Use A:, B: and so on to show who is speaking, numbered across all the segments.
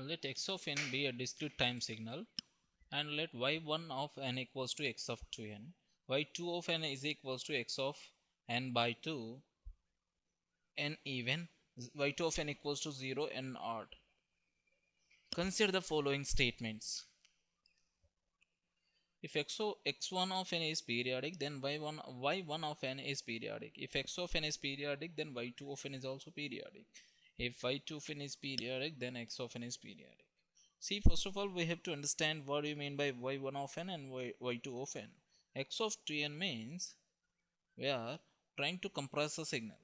A: Let x of n be a discrete time signal and let y1 of n equals to x of 2n, y2 of n is equals to x of n by 2, n even, y2 of n equals to 0, n odd. Consider the following statements. If x1 of n is periodic, then y1 of n is periodic. If x of n is periodic, then y2 of n is also periodic. If y2 of n is periodic, then x of n is periodic. See, first of all, we have to understand what you mean by y1 of n and y2 of n. X of 2n means we are trying to compress a signal.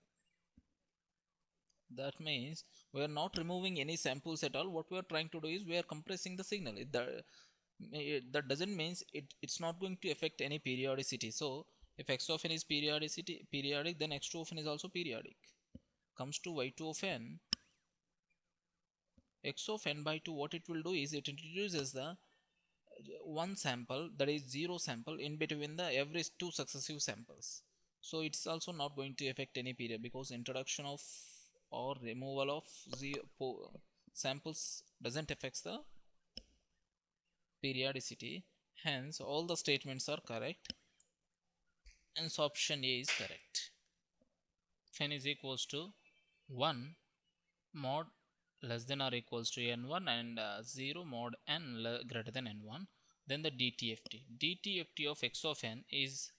A: That means we are not removing any samples at all. What we are trying to do is we are compressing the signal. That doesn't mean it's not going to affect any periodicity. So if x of n is periodic, then x2 of n is also periodic. Comes to y2 of n, x of n by 2, what it will do is it introduces the one sample, that is 0 sample, in between the every two successive samples. So it's also not going to affect any period, because introduction of or removal of samples doesn't affect the periodicity. Hence all the statements are correct, and so option A is correct. If n is equals to 1 mod less than or equals to n1 and 0 mod n greater than n1, then the DTFT of x of n is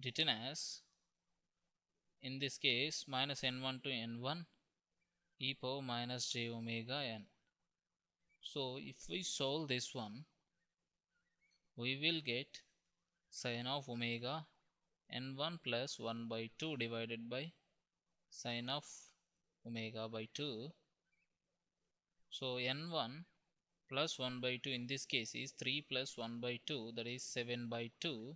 A: written as, in this case, minus n1 to n1 e power minus j omega n. So if we solve this one, we will get sine of omega n1 plus 1 by 2 divided by sine of omega by 2. So n1 plus 1 by 2 in this case is 3 plus 1 by 2, that is 7 by 2.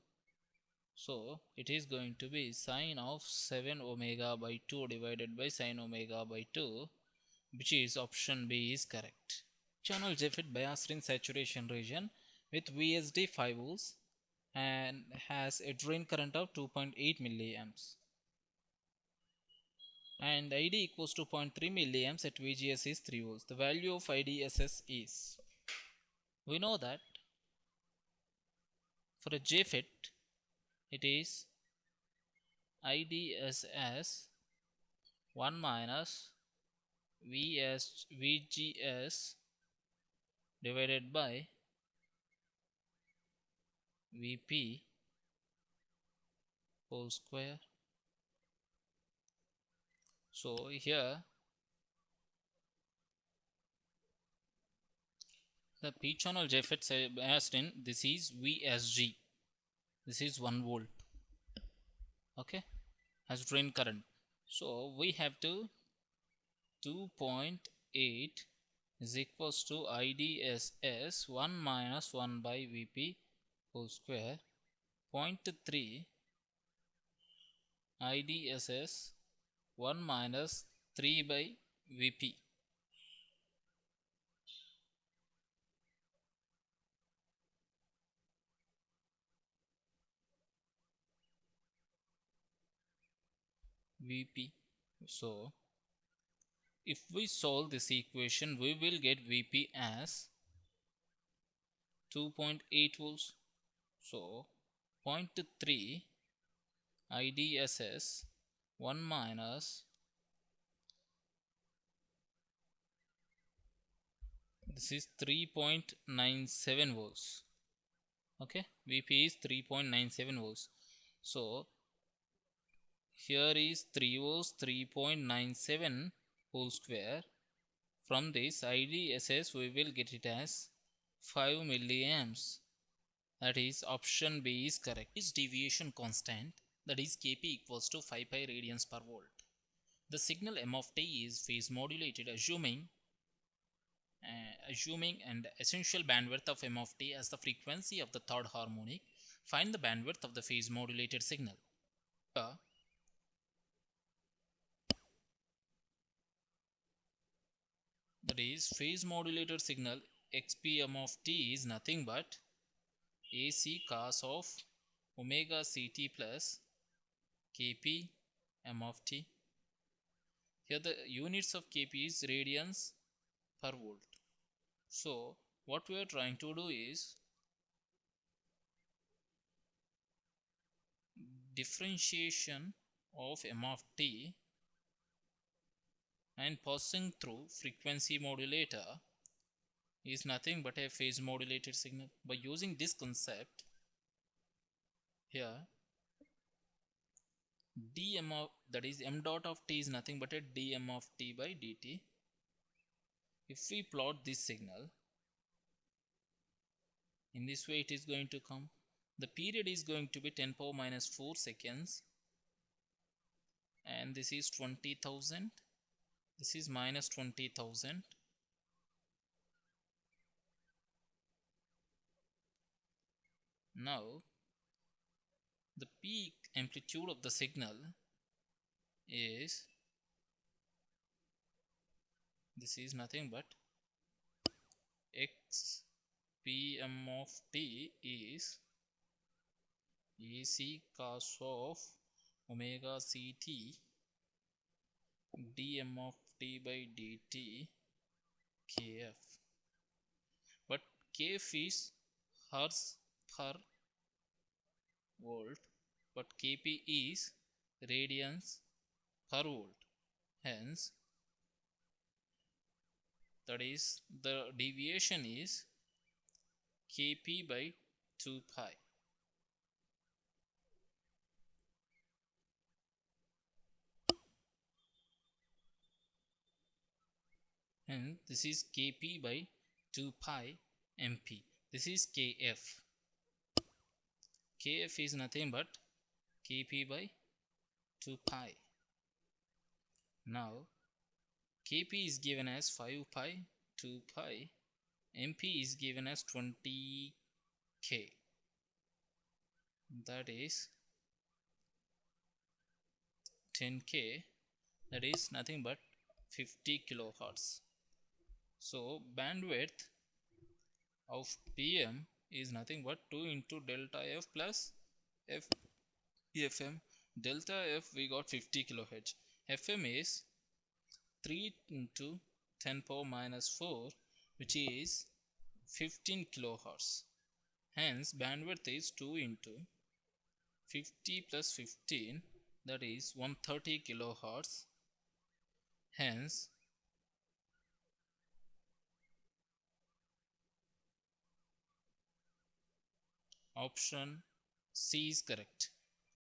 A: So it is going to be sine of 7 omega by 2 divided by sine omega by 2, which is option B is correct. Channel JFET biased in saturation region with VSD 5 volts and has a drain current of 2.8 milliamps, and ID equals to 0.3 milliamps at VGS is 3 volts. The value of IDSS is, we know that for a JFET it is IDSS 1 minus VGS divided by VP whole square. So here the P channel JFET biased in, this is VSG, this is 1 volt, okay, as drain current. So we have to 2.8 is equals to IDSS 1 minus 1 by VP whole square, 0.3 IDSS 1 minus 3 by VP. So if we solve this equation, we will get VP as 2.8 volts. So 0.3 IDSS 1 minus, this is 3.97 volts, okay, VP is 3.97 volts. So here is 3 volts, 3.97 whole square. From this IDSS we will get it as 5 milliamps. That is option B is correct. Is deviation constant, that is Kp equals to 5 pi radians per volt. The signal m of t is phase modulated, assuming an essential bandwidth of m of t as the frequency of the third harmonic. Find the bandwidth of the phase modulated signal. That is phase modulated signal xpm of t is nothing but AC cos of omega ct plus kp m of t. Here the units of kp is radians per volt. So what we are trying to do is differentiation of m of t and passing through frequency modulator is nothing but a phase modulated signal. By using this concept, here dm of, that is m dot of t, is nothing but a dm of t by dt. If we plot this signal in this way, it is going to come. The period is going to be 10 power minus 4 seconds, and this is 20,000. This is minus 20,000. Now the peak amplitude of the signal is, this is nothing but x pm of t is ec cos of omega ct dm of t by dt kf. But kf is hertz per volt, but kp is radians per volt. Hence, that is, the deviation is kp by 2 pi. And this is kp by 2 pi mp. This is kf. Kf is nothing but kp by 2 pi. Now kp is given as 5 pi, 2 pi, mp is given as 20k, that is 10k, that is nothing but 50 kilohertz. So bandwidth of Pm is nothing but 2 into delta f plus fm. Delta f we got 50 kilohertz. Fm is 3 into 10 power minus 4, which is 15 kilohertz. Hence bandwidth is 2 into 50 plus 15, that is 130 kilohertz. Hence option C is correct.